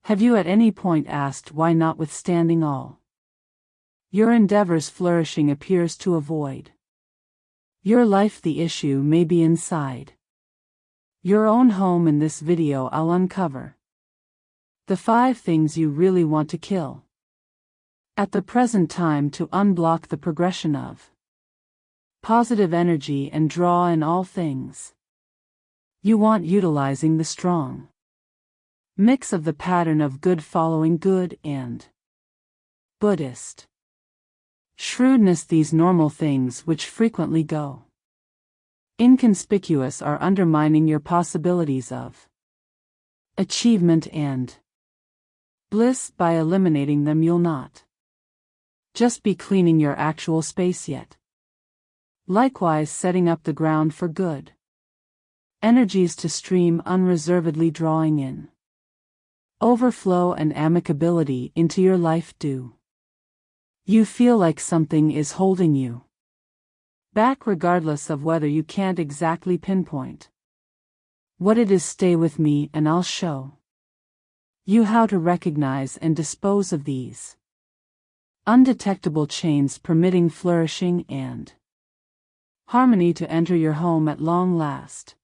Have you at any point asked why, notwithstanding all your endeavors, flourishing appears to avoid your life? The issue may be inside your own home. In this video, I'll uncover the 5 things you really want to kill at the present time to unblock the progression of positive energy and draw in all things you want, utilizing the strong mix of the pattern of good following good and Buddhist shrewdness. These normal things which frequently go inconspicuous are undermining your possibilities of achievement and bliss. By eliminating them, you'll not just be cleaning your actual space, yet likewise setting up the ground for good energies to stream unreservedly, drawing in overflow and amicability into your life. Do you feel like something is holding you back, regardless of whether you can't exactly pinpoint what it is? Stay with me and I'll show you how to recognize and dispose of these undetectable chains, permitting flourishing and harmony to enter your home at long last.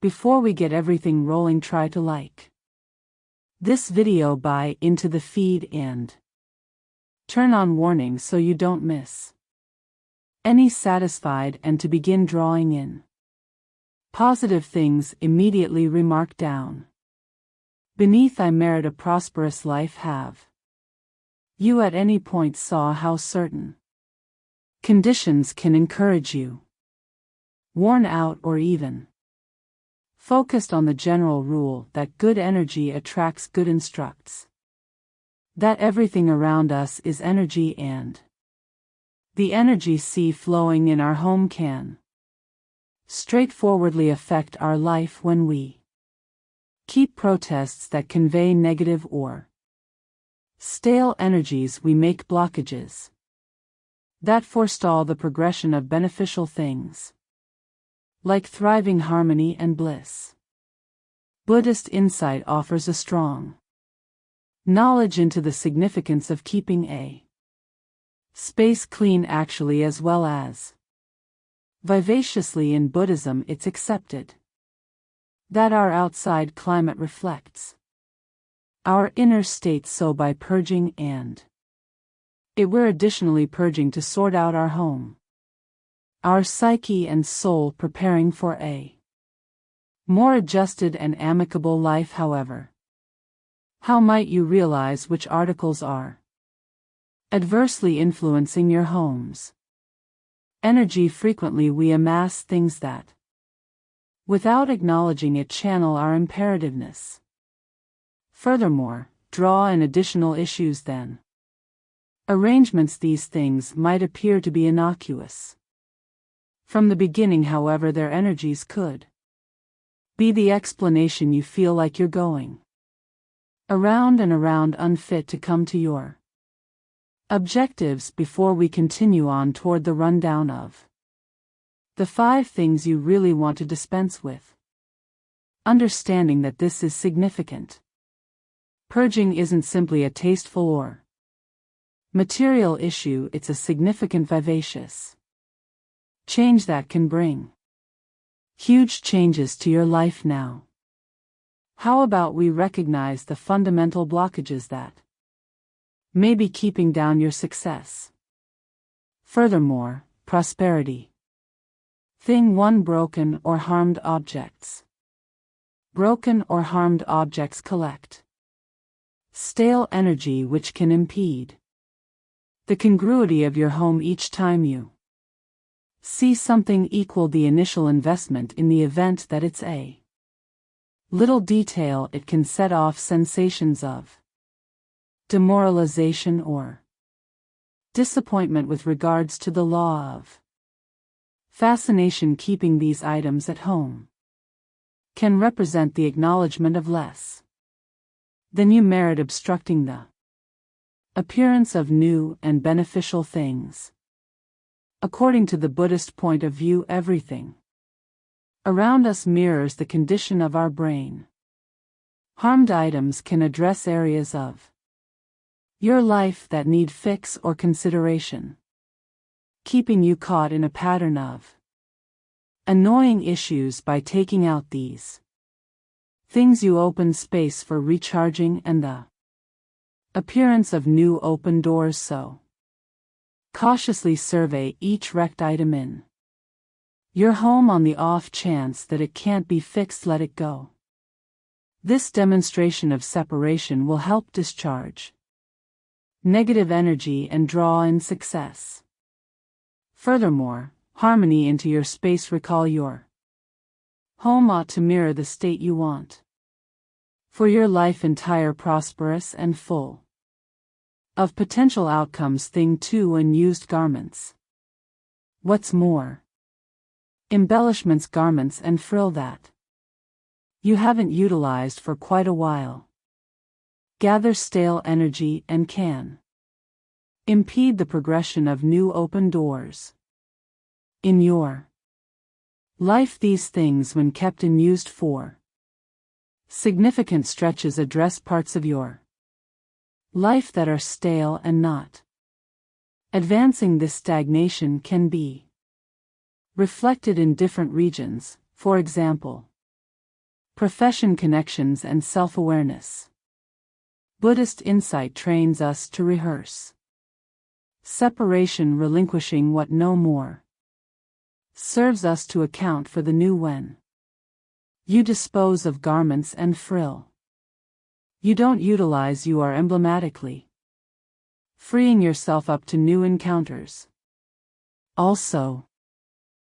Before we get everything rolling, try to like this video, buy into the feed, and turn on warnings so you don't miss any. Satisfied and to begin drawing in positive things, immediately remark down beneath, I merit a prosperous life. Have you at any point saw how certain conditions can encourage you worn out or even focused on the general rule that good energy attracts good, instructs that everything around us is energy, and the energy sea flowing in our home can straightforwardly affect our life when we keep protests that convey negative or stale energies. We make blockages that forestall the progression of beneficial things like thriving harmony and bliss. Buddhist insight offers a strong knowledge into the significance of keeping a space clean, actually, as well as vivaciously. In Buddhism, it's accepted that our outside climate reflects our inner state, so by purging and we're additionally purging to sort out our home, our psyche and soul, preparing for a more adjusted and amicable life. However, how might you realize which articles are adversely influencing your home's energy? Frequently we amass things that, without acknowledging it, channel our imperativeness. Furthermore, draw in additional issues than arrangements. These things might appear to be innocuous from the beginning, however, their energies could be the explanation you feel like you're going around and around, unfit to come to your objectives. Before we continue on toward the rundown of the 5 things you really want to dispense with, understanding that this is significant. Purging isn't simply a tasteful or material issue, it's a significant, vivacious change that can bring huge changes to your life. Now, how about we recognize the fundamental blockages that may be keeping down your success? Furthermore, prosperity. Thing 1: broken or harmed objects. Broken or harmed objects collect stale energy which can impede the congruity of your home. Each time you see something equal the initial investment, in the event that it's a little detail, it can set off sensations of demoralization or disappointment with regards to the law of fascination. Keeping these items at home can represent the acknowledgement of less than you merit, obstructing the appearance of new and beneficial things. According to the Buddhist point of view, everything around us mirrors the condition of our brain. Harmed items can address areas of your life that need fix or consideration, keeping you caught in a pattern of annoying issues. By taking out these things, you open space for recharging and the appearance of new open doors. So, cautiously survey each wrecked item in your home. On the off chance that it can't be fixed, let it go. This demonstration of separation will help discharge negative energy and draw in success. Furthermore, harmony into your space. Recall your home ought to mirror the state you want for your life, entire, prosperous, and full of potential outcomes. Thing 2. Unused garments. What's more, embellishments, garments and frill that you haven't utilized for quite a while gather stale energy and can impede the progression of new open doors in your life. These things, when kept and used for significant stretches, address parts of your life that are stale and not advancing. This stagnation can be reflected in different regions, for example, profession, connections, and self-awareness. Buddhist insight trains us to rehearse separation, relinquishing what no more serves us, to account for the new. When you dispose of garments and frill you don't utilize, you are emblematically freeing yourself up to new encounters. Also,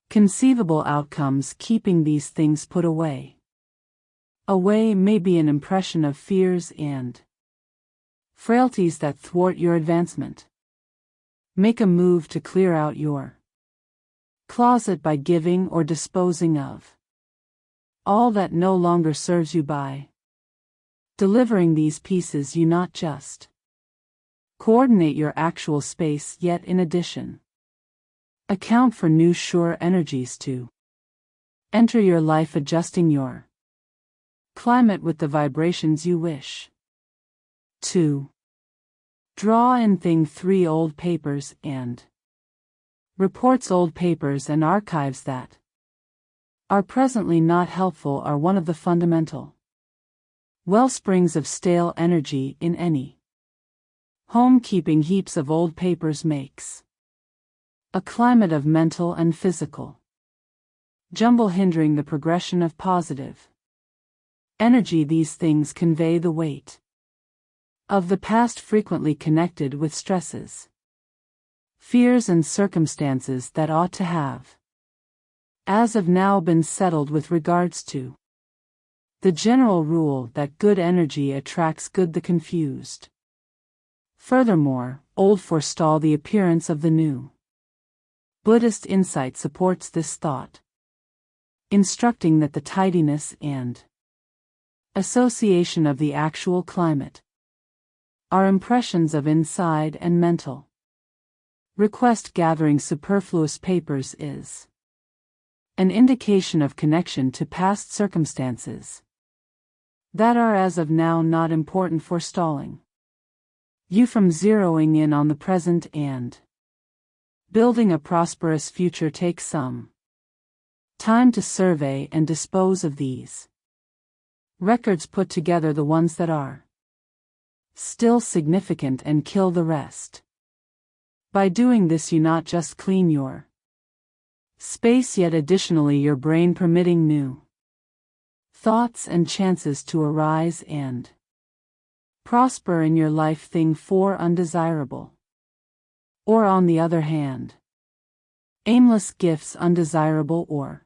conceivable outcomes. Keeping these things put away may be an impression of fears and frailties that thwart your advancement. Make a move to clear out your closet by giving or disposing of all that no longer serves you. By delivering these pieces, you not just coordinate your actual space, yet in addition account for new sure energies to enter your life, adjusting your climate with the vibrations you wish to draw in. Thing 3. Old papers and reports. Old papers and archives that are presently not helpful are one of the fundamental wellsprings of stale energy in any home. Keeping heaps of old papers makes a climate of mental and physical jumble, hindering the progression of positive energy. These things convey the weight of the past, frequently connected with stresses, fears, and circumstances that ought to have, as of now, been settled. With regards to the general rule that good energy attracts good, the confused. Furthermore, old forestall the appearance of the new. Buddhist insight supports this thought, instructing that the tidiness and association of the actual climate are impressions of inside and mental request. Gathering superfluous papers is an indication of connection to past circumstances that are as of now not important, forestalling you from zeroing in on the present and building a prosperous future. Take some time to survey and dispose of these records. Put together the ones that are still significant and kill the rest. By doing this, you not just clean your space, yet additionally your brain, permitting new thoughts and chances to arise and prosper in your life. Thing 4. Undesirable, or on the other hand, aimless gifts. Undesirable or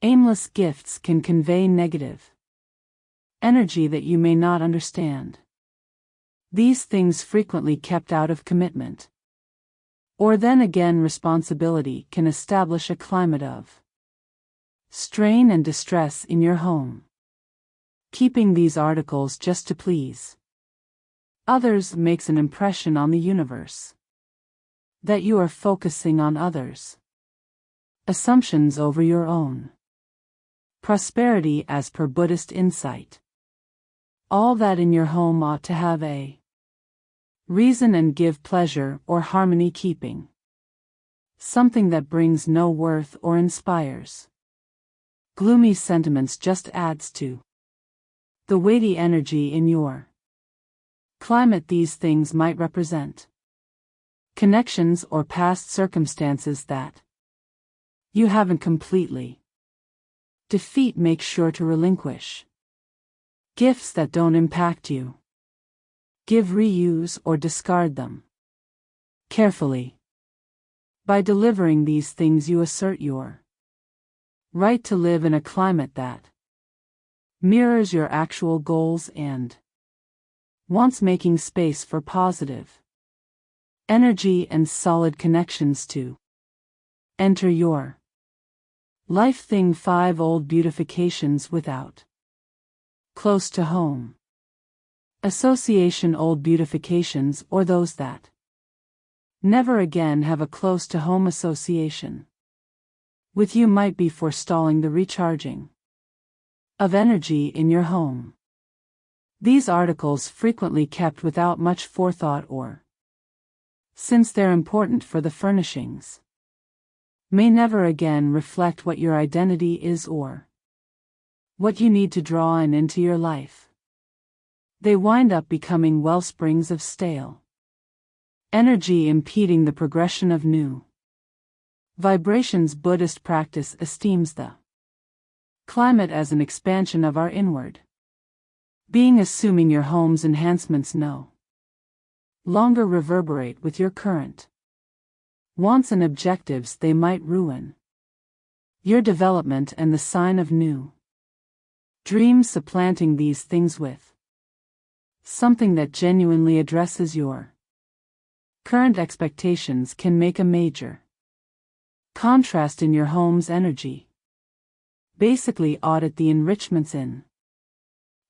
aimless gifts can convey negative energy that you may not understand. These things, frequently kept out of commitment or then again responsibility, can establish a climate of strain and distress in your home. Keeping these articles just to please others makes an impression on the universe that you are focusing on others' assumptions over your own prosperity. As per Buddhist insight, All that in your home ought to have a reason and give pleasure or harmony keeping. Something that brings no worth or inspires gloomy sentiments just adds to the weighty energy in your climate. These things might represent connections or past circumstances that you haven't completely defeat. Make sure to relinquish gifts that don't impact you. Give, reuse, or discard them carefully. By delivering these things, you assert your right to live in a climate that mirrors your actual goals and wants, making space for positive energy and solid connections to enter your life. Thing 5: Old beautifications without close to home association. Old beautifications, or those that never again have a close to home association with you, might be forestalling the recharging of energy in your home. These articles, frequently kept without much forethought, or since they're important for the furnishings, may never again reflect what your identity is or what you need to draw into your life. They wind up becoming wellsprings of stale energy, impeding the progression of new vibrations. Buddhist practice esteems the climate as an expansion of our inward being, assuming your home's enhancements no longer reverberate with your current wants and objectives. They might ruin your development and the sign of new dreams. Supplanting these things with something that genuinely addresses your current expectations can make a major contrast in your home's energy. Basically, audit the enrichments in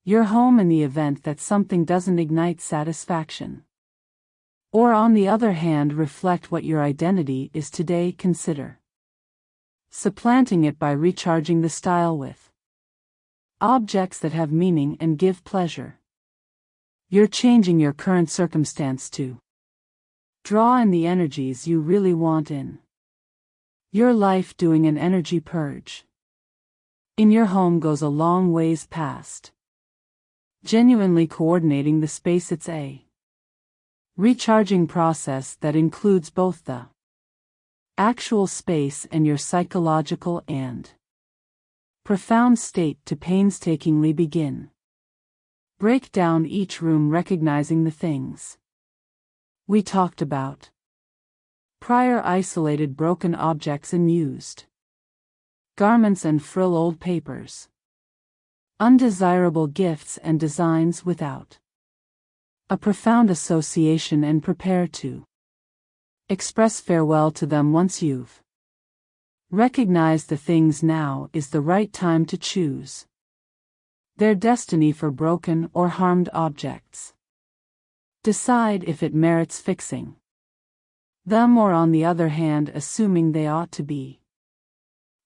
your home in the event that something doesn't ignite satisfaction, or on the other hand reflect what your identity is today. Consider supplanting it by recharging the style with objects that have meaning and give pleasure. You're changing your current circumstance to draw in the energies you really want in your life. Doing an energy purge in your home goes a long ways past genuinely coordinating the space. It's a recharging process that includes both the actual space and your psychological and profound state. To painstakingly begin break down each room, recognizing the things we talked about prior: isolated broken objects and used garments and frill, old papers, undesirable gifts and designs without a profound association, and prepare to express farewell to them once you've recognized the things. Now is the right time to choose their destiny for broken or harmed objects. Decide if it merits fixing them, or on the other hand assuming they ought to be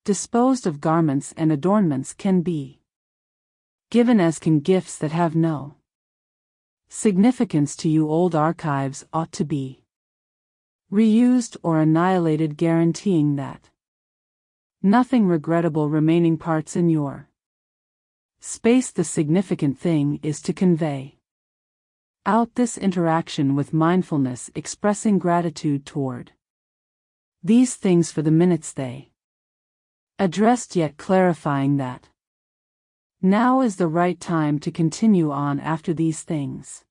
disposed of. Garments and adornments can be given as can gifts that have no significance to you. Old archives ought to be reused or annihilated, guaranteeing that nothing regrettable remaining. Parts in your space. The significant thing is to convey out this interaction with mindfulness, expressing gratitude toward these things for the minutes they addressed, yet clarifying that now is the right time to continue on after these things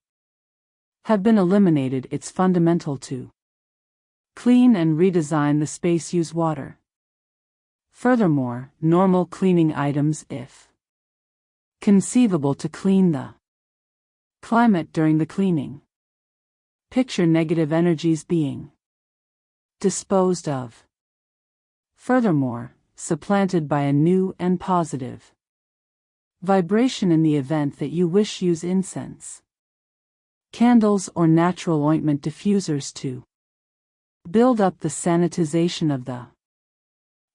have been eliminated. It's fundamental to clean and redesign the space. Use water. Furthermore, normal cleaning items, if conceivable, to clean the climate during the cleaning. Picture negative energies being disposed of. Furthermore, supplanted by a new and positive vibration. In the event that you wish, use incense, candles, or natural ointment diffusers to build up the sanitization of the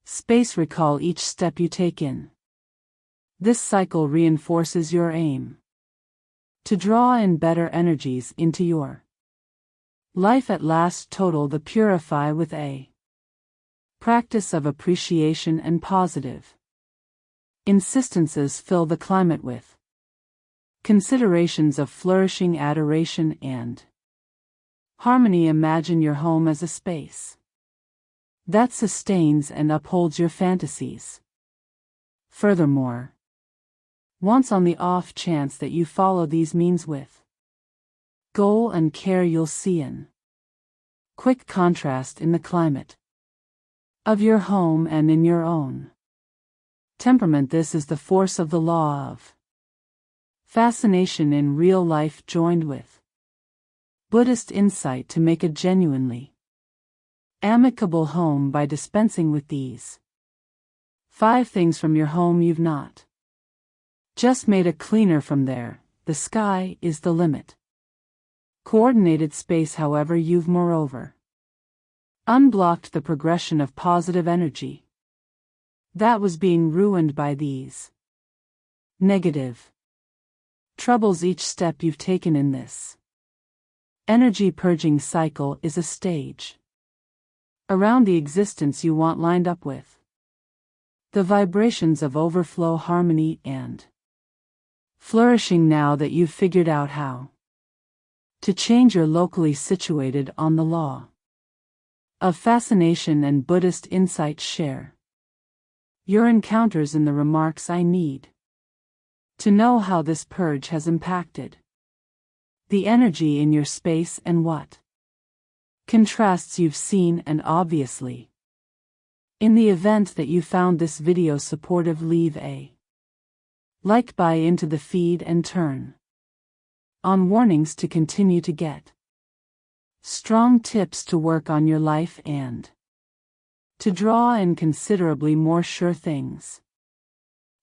space. Recall each step you take in this cycle reinforces your aim To draw in better energies into your life at last. Total the purify with a practice of appreciation and positive insistences. Fill the climate with considerations of flourishing adoration and harmony. Imagine your home as a space that sustains and upholds your fantasies. Furthermore, once on the off chance that you follow these means with goal and care, you'll see an quick contrast in the climate of your home and in your own temperament. This is the force of the law of fascination in real life, joined with Buddhist insight to make a genuinely amicable home by dispensing with these 5 things from your home. You've not just made a cleaner from there. The sky is the limit. Coordinated space, however, you've moreover unblocked the progression of positive energy that was being ruined by these negative troubles. Each step you've taken in this energy purging cycle is a stage around the existence you want, lined up with the vibrations of overflow, harmony, and flourishing. Now that you've figured out how to change your locally situated on the law of fascination and Buddhist insight, share your encounters in the remarks. I need to know how this purge has impacted the energy in your space and what contrasts you've seen. And obviously, in the event that you found this video supportive, leave a like, buy into the feed, and turn on warnings to continue to get strong tips to work on your life and to draw in considerably more sure things.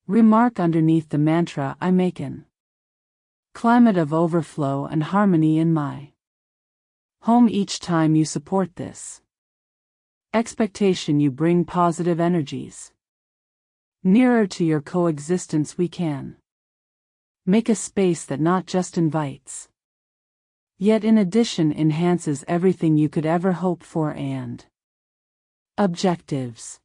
Remark underneath the mantra, I make an climate of overflow and harmony in my home. Each time you support this expectation, you bring positive energies nearer to your coexistence. We can make a space that not just invites, yet in addition enhances everything you could ever hope for. And objectives.